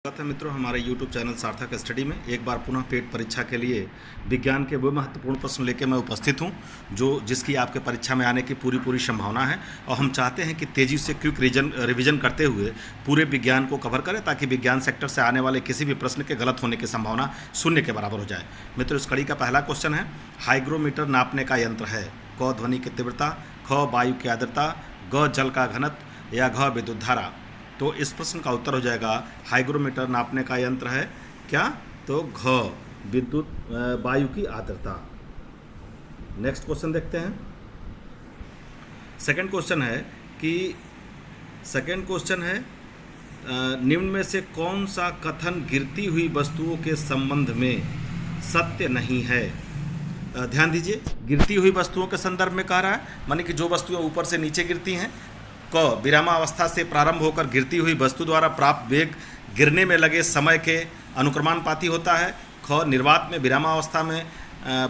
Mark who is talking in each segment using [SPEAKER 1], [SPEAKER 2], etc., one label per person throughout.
[SPEAKER 1] स्वागत है मित्रों हमारे YouTube चैनल सार्थक स्टडी में। एक बार पुनः पेट परीक्षा के लिए विज्ञान के वो महत्वपूर्ण प्रश्न लेकर मैं उपस्थित हूं जिसकी आपके परीक्षा में आने की पूरी संभावना है। और हम चाहते हैं कि तेज़ी से क्विक रिवीजन करते हुए पूरे विज्ञान को कवर करें ताकि विज्ञान सेक्टर से आने वाले किसी भी प्रश्न के गलत होने की संभावना शून्य के बराबर हो जाए। मित्रों, इस कड़ी का पहला क्वेश्चन है, हाइग्रोमीटर नापने का यंत्र है। क ध्वनि की तीव्रता, ख वायु की आर्द्रता, ग जल का घनत्व या घ विद्युत धारा। तो इस प्रश्न का उत्तर हो जाएगा हाइग्रोमीटर नापने का यंत्र है क्या, तो घ विद्युत वायु की आर्द्रता। नेक्स्ट क्वेश्चन देखते हैं। सेकंड क्वेश्चन है निम्न में से कौन सा कथन गिरती हुई वस्तुओं के संबंध में सत्य नहीं है। ध्यान दीजिए, गिरती हुई वस्तुओं के संदर्भ में कह रहा है, माने कि जो वस्तुएं ऊपर से नीचे गिरती हैं। क विरामावस्था से प्रारंभ होकर गिरती हुई वस्तु द्वारा प्राप्त वेग गिरने में लगे समय के अनुक्रमानुपाती होता है। ख निर्वात में विरामावस्था में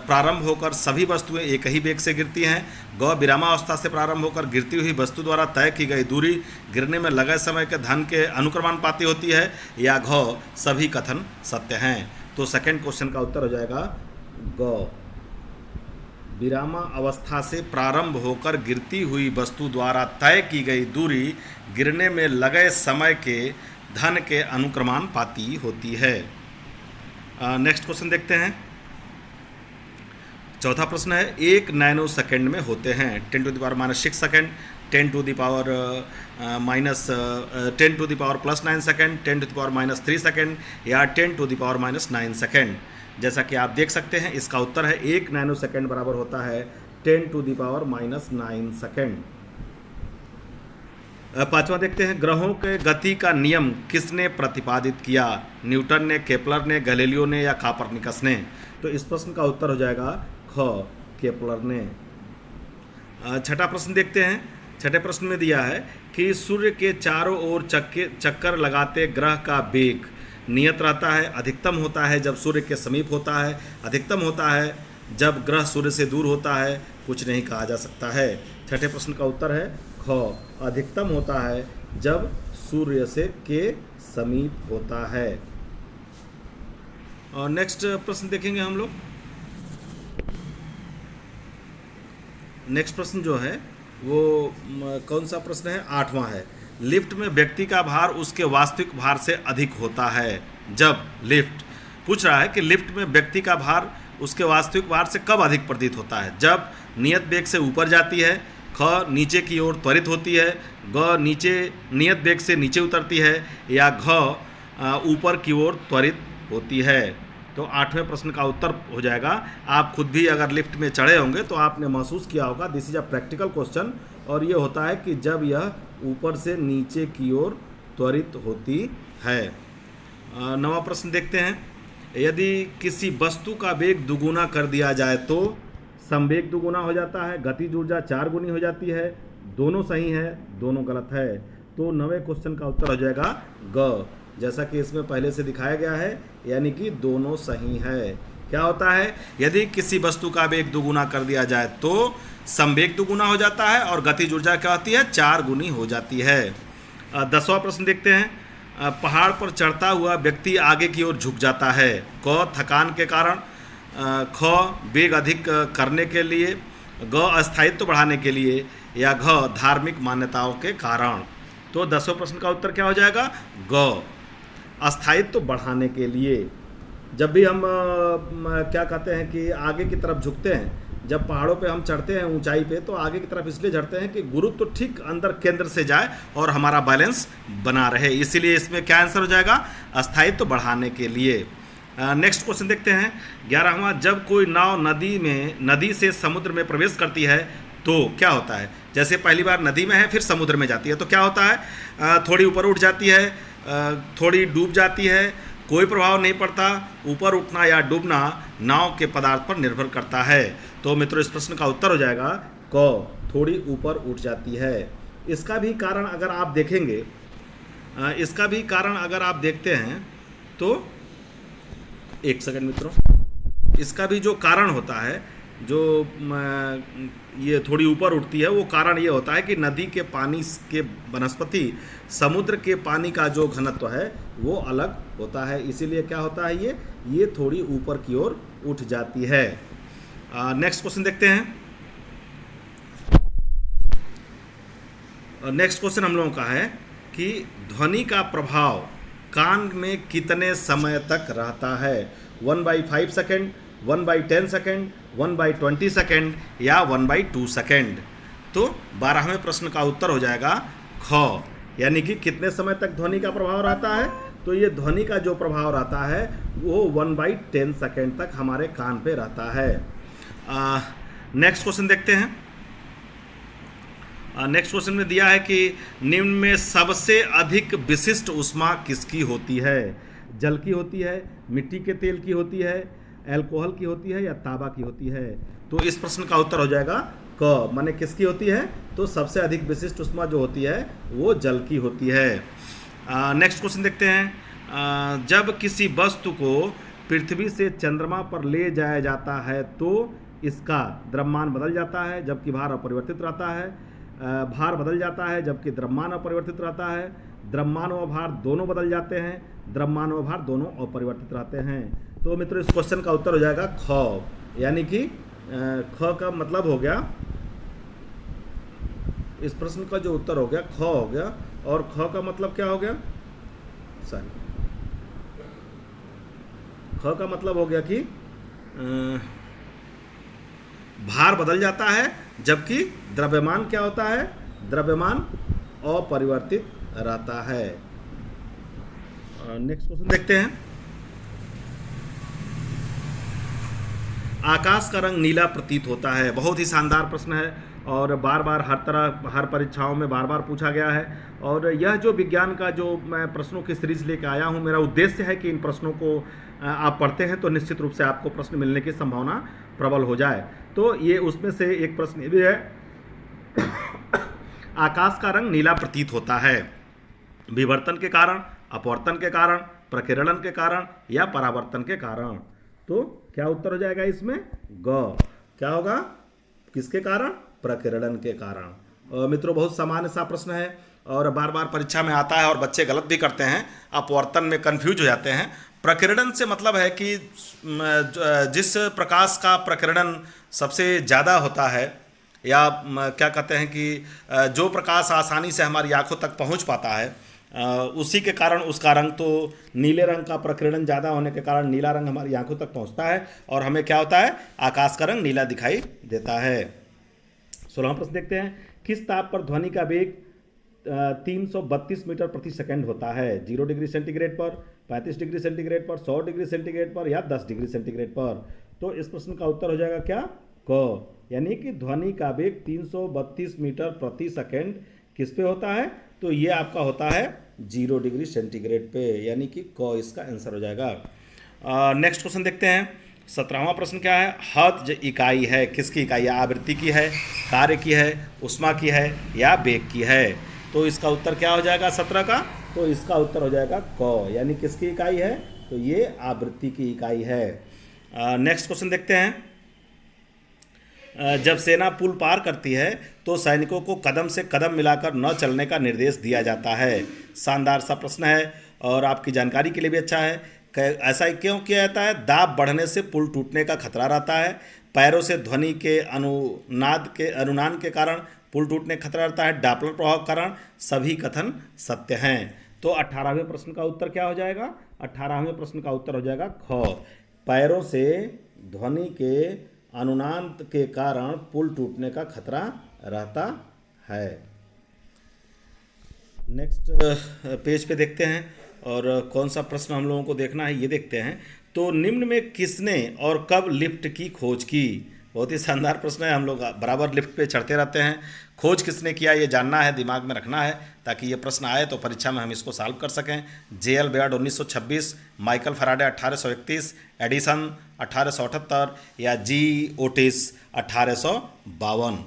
[SPEAKER 1] प्रारंभ होकर सभी वस्तुएं एक ही वेग से गिरती हैं। ग विरामावस्था से प्रारंभ होकर गिरती हुई वस्तु द्वारा तय की गई दूरी गिरने में लगे समय के धन के अनुक्रमानुपाती होती है। या घ सभी कथन सत्य हैं। तो सेकंड क्वेश्चन का उत्तर हो जाएगा ग विरामावस्था से प्रारंभ होकर गिरती हुई वस्तु द्वारा तय की गई दूरी गिरने में लगे समय के धन के अनुक्रमानुपाती होती है। नेक्स्ट क्वेश्चन देखते हैं। चौथा प्रश्न है, 1 नैनो सेकेंड में होते हैं 10⁻⁻6 सेकेंड, 10⁻+9 सेकेंड, 10⁻³ सेकेंड या 10⁻⁹ सेकेंड। जैसा कि आप देख सकते हैं, इसका उत्तर है 1 नैनो सेकेंड बराबर होता है 10⁻⁹ सेकेंड। पांचवा देखते हैं, ग्रहों के गति का नियम किसने प्रतिपादित किया। न्यूटन ने, केपलर ने, गैलीलियो ने या कोपरनिकस ने। तो इस प्रश्न का उत्तर हो जाएगा ख केपलर ने। छठा प्रश्न देखते हैं। छठे प्रश्न में दिया है कि सूर्य के चारों ओर चक्कर लगाते ग्रह का वेग नियत रहता है। अधिकतम होता है जब सूर्य के समीप होता है, अधिकतम होता है जब ग्रह सूर्य से दूर होता है, कुछ नहीं कहा जा सकता है। छठे प्रश्न का उत्तर है ख अधिकतम होता है जब सूर्य से के समीप होता है। और नेक्स्ट प्रश्न देखेंगे हम लोग। नेक्स्ट प्रश्न जो है वो कौन सा प्रश्न है, 8वां है। लिफ्ट में व्यक्ति का भार उसके वास्तविक भार से अधिक होता है जब लिफ्ट पूछ रहा है कि लिफ्ट में व्यक्ति का भार उसके वास्तविक भार से कब अधिक प्रतीत होता है। जब नियत वेग से ऊपर जाती है, ख नीचे की ओर त्वरित होती है, ग नीचे नियत वेग से नीचे उतरती है या घ ऊपर की ओर त्वरित होती है। तो 8वें प्रश्न का उत्तर हो जाएगा, आप खुद भी अगर लिफ्ट में चढ़े होंगे तो आपने महसूस किया होगा, this is a practical question, और ये होता है कि जब यह ऊपर से नीचे की ओर त्वरित होती है। 9वां प्रश्न देखते हैं। यदि किसी वस्तु का वेग दुगुना कर दिया जाए तो संवेग दुगुना हो जाता है, गतिज ऊर्जा 4 गुनी हो जाती है। दोनों सही है, दोनों गलत है। तो 9वें क्वेश्चन का उत्तर हो जाएगा ग, जैसा कि इसमें पहले से दिखाया गया है, यानी कि दोनों सही है। क्या होता है, यदि किसी वस्तु का वेग दुगुना कर दिया जाए तो संवेग दुगुना हो जाता है और गतिज ऊर्जा क्या होती है, 4 गुनी हो जाती है। 10वां प्रश्न देखते हैं। पहाड़ पर चढ़ता हुआ व्यक्ति आगे की ओर झुक जाता है। क थकान के कारण, ख वेग अधिक करने के लिए, ग अस्थायित्व बढ़ाने के लिए या घ धार्मिक मान्यताओं के कारण। तो 10वें प्रश्न का उत्तर क्या हो जाएगा, ग अस्थायित्व बढ़ाने के लिए। जब भी हम क्या कहते हैं कि आगे की तरफ झुकते हैं, जब पहाड़ों पे हम चढ़ते हैं ऊंचाई पे, तो आगे की तरफ इसलिए चढ़ते हैं कि गुरुत्व तो ठीक अंदर केंद्र से जाए और हमारा बैलेंस बना रहे। इसीलिए इसमें क्या आंसर हो जाएगा, अस्थायित्व बढ़ाने के लिए। नेक्स्ट क्वेश्चन देखते हैं। 11वां, जब कोई नाव नदी से समुद्र में प्रवेश करती है तो क्या होता है। जैसे पहली बार नदी में है, फिर समुद्र में जाती है, तो क्या होता है, थोड़ी ऊपर उठ जाती है, थोड़ी डूब जाती है, कोई प्रभाव नहीं पड़ता। ऊपर उठना या डूबना नाव के पदार्थ पर निर्भर करता है। तो मित्रों, इस प्रश्न का उत्तर हो जाएगा क, थोड़ी ऊपर उठ जाती है। इसका भी कारण अगर आप देखेंगे, इसका भी कारण अगर आप देखते हैं तो एक सेकंड मित्रों, इसका भी जो कारण होता है जो ये थोड़ी ऊपर उठती है, वो कारण ये होता है कि नदी के पानी के वनस्पति समुद्र के पानी का जो घनत्व है वो अलग होता है, इसीलिए क्या होता है, ये थोड़ी ऊपर की ओर उठ जाती है। नेक्स्ट क्वेश्चन देखते हैं। नेक्स्ट क्वेश्चन हम लोगों का है कि ध्वनि का प्रभाव कान में कितने समय तक रहता है? 1/5 सेकेंड, 1/10 सेकेंड, 1/20 सेकेंड या 1/2 सेकेंड? तो 12वें प्रश्न का उत्तर हो जाएगा ख, यानी कि कितने समय तक ध्वनि का प्रभाव रहता है? तो ये ध्वनि का जो प्रभाव रहता है वो 1/10 सेकेंड तक हमारे कान पे रहता है। नेक्स्ट क्वेश्चन देखते हैं। नेक्स्ट क्वेश्चन में दिया है कि निम्न में सबसे अधिक विशिष्ट ऊष्मा किसकी होती है? जल की होती है, मिट्टी के तेल की होती है, अल्कोहल की होती है या तांबा की होती है? तो इस प्रश्न का उत्तर हो जाएगा क, माने किसकी होती है? तो सबसे अधिक विशिष्ट ऊष्मा जो होती है वो जल की होती है। नेक्स्ट क्वेश्चन देखते हैं। जब किसी वस्तु को पृथ्वी से चंद्रमा पर ले जाया जाता है तो इसका द्रव्यमान बदल जाता है जबकि भार अपरिवर्तित रहता है, भार बदल जाता है जबकि द्रव्यमान अपरिवर्तित रहता है, द्रव्यमान व भार दोनों बदल जाते हैं, द्रव्यमान व भार दोनों अपरिवर्तित रहते हैं। तो मित्रों इस क्वेश्चन का उत्तर हो जाएगा ख, यानी कि ख का मतलब हो गया, इस प्रश्न का जो उत्तर हो गया ख हो गया, और ख का मतलब क्या हो गया? सॉरी, ख का मतलब हो गया कि भार बदल जाता है जबकि द्रव्यमान क्या होता है? द्रव्यमान अपरिवर्तित रहता है। नेक्स्ट क्वेश्चन देखते हैं। आकाश का रंग नीला प्रतीत होता है, बहुत ही शानदार प्रश्न है और बार बार हर परीक्षाओं में बार बार पूछा गया है। और यह जो विज्ञान का जो मैं प्रश्नों की सीरीज लेकर आया हूं, मेरा उद्देश्य है कि इन प्रश्नों को आप पढ़ते हैं तो निश्चित रूप से आपको प्रश्न मिलने की संभावना प्रबल हो जाए। तो ये उसमें से एक प्रश्न भी है, आकाश का रंग नीला प्रतीत होता है विवर्तन के कारण, अपवर्तन के कारण, प्रकीर्णन के कारण या परावर्तन के कारण? तो क्या उत्तर हो जाएगा इसमें? ग। क्या होगा? किसके कारण? प्रकीर्णन के कारण। मित्रों बहुत सामान्य सा प्रश्न है और बार बार परीक्षा में आता है और बच्चे गलत भी करते हैं, अपवर्तन में कंफ्यूज हो जाते हैं। प्रकीर्णन से मतलब है कि जिस प्रकाश का प्रकीर्णन सबसे ज़्यादा होता है, या क्या कहते हैं कि जो प्रकाश आसानी से हमारी आंखों तक पहुंच पाता है, उसी के कारण उसका रंग, तो नीले रंग का प्रकीर्णन ज़्यादा होने के कारण नीला रंग हमारी आंखों तक पहुंचता है और हमें क्या होता है? आकाश का रंग नीला दिखाई देता है। 16वां प्रश्न देखते हैं। किस ताप पर ध्वनि का वेग 332 मीटर प्रति सेकंड होता है? 0 डिग्री सेंटीग्रेड पर, 35 डिग्री सेंटीग्रेड पर, 100 डिग्री सेंटीग्रेड पर या 10 डिग्री सेंटीग्रेड पर? तो इस प्रश्न का उत्तर हो जाएगा क्या? क, यानी कि ध्वनि का वेग 332 मीटर प्रति सेकंड किस पे होता है? तो ये आपका होता है 0 डिग्री सेंटीग्रेड पे, यानी कि क इसका आंसर हो जाएगा। नेक्स्ट क्वेश्चन देखते हैं। 17वां प्रश्न क्या है? हर्ट्ज इकाई है, किसकी इकाई है? आवृत्ति की है, कार्य की है, ऊष्मा की है या वेग की है? तो इसका उत्तर क्या हो जाएगा 17 का? तो इसका उत्तर हो जाएगा क, यानी किसकी इकाई है? तो ये आवृत्ति की इकाई है। नेक्स्ट क्वेश्चन देखते हैं। जब सेना पुल पार करती है तो सैनिकों को कदम से कदम मिलाकर न चलने का निर्देश दिया जाता है। शानदार सा प्रश्न है और आपकी जानकारी के लिए भी अच्छा है। ऐसा क्यों किया जाता है? दाब बढ़ने से पुल टूटने का खतरा रहता है, पैरों से ध्वनि के अनुनाद के कारण पुल टूटने का खतरा रहता है, डॉपलर प्रभाव के कारण सभी कथन सत्य हैं। तो 18वें प्रश्न का उत्तर क्या हो जाएगा? 18वें प्रश्न का उत्तर हो जाएगा ख, पैरों से ध्वनि के अनुनाद के कारण पुल टूटने का खतरा रहता है। नेक्स्ट पेज पे देखते हैं और कौन सा प्रश्न हम लोगों को देखना है ये देखते हैं। तो निम्न में किसने और कब लिफ्ट की खोज की? बहुत ही शानदार प्रश्न है, हम लोग बराबर लिफ्ट पे चढ़ते रहते हैं। खोज किसने किया ये जानना है, दिमाग में रखना है ताकि ये प्रश्न आए तो परीक्षा में हम इसको सॉल्व कर सकें। जे.एल. बेयर्ड 1926, माइकल फैराडे 1831, एडिसन 1878 या जी ओटिस 1852?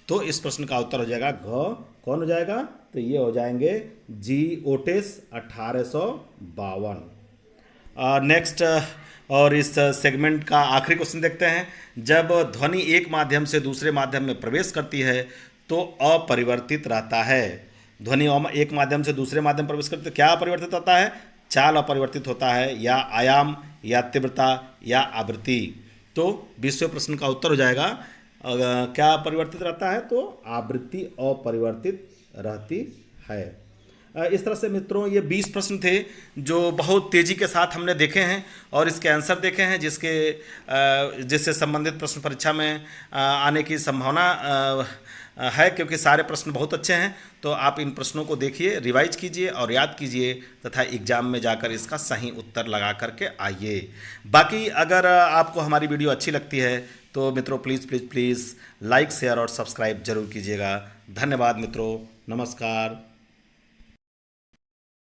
[SPEAKER 1] तो इस प्रश्न का उत्तर हो जाएगा घ। कौन हो जाएगा? तो ये हो जाएंगे जी ओटिस 1852। नेक्स्ट और इस सेगमेंट का आखिरी क्वेश्चन देखते हैं। जब ध्वनि एक माध्यम से दूसरे माध्यम में प्रवेश करती है तो अपरिवर्तित रहता है। ध्वनि एक माध्यम से दूसरे माध्यम में प्रवेश करती है तो क्या अपरिवर्तित होता है? चाल अपरिवर्तित होता है, या आयाम, या तीव्रता, या आवृत्ति। तो 20वें प्रश्न का उत्तर हो जाएगा क्या परिवर्तित रहता है? तो आवृत्ति अपरिवर्तित रहती है। इस तरह से मित्रों ये 20 प्रश्न थे जो बहुत तेज़ी के साथ हमने देखे हैं और इसके आंसर देखे हैं, जिससे संबंधित प्रश्न परीक्षा में आने की संभावना है, क्योंकि सारे प्रश्न बहुत अच्छे हैं। तो आप इन प्रश्नों को देखिए, रिवाइज कीजिए और याद कीजिए तथा एग्जाम में जाकर इसका सही उत्तर लगा करके आइए। बाकी अगर आपको हमारी वीडियो अच्छी लगती है तो मित्रों प्लीज़ लाइक, शेयर और सब्सक्राइब जरूर कीजिएगा। धन्यवाद मित्रों, नमस्कार।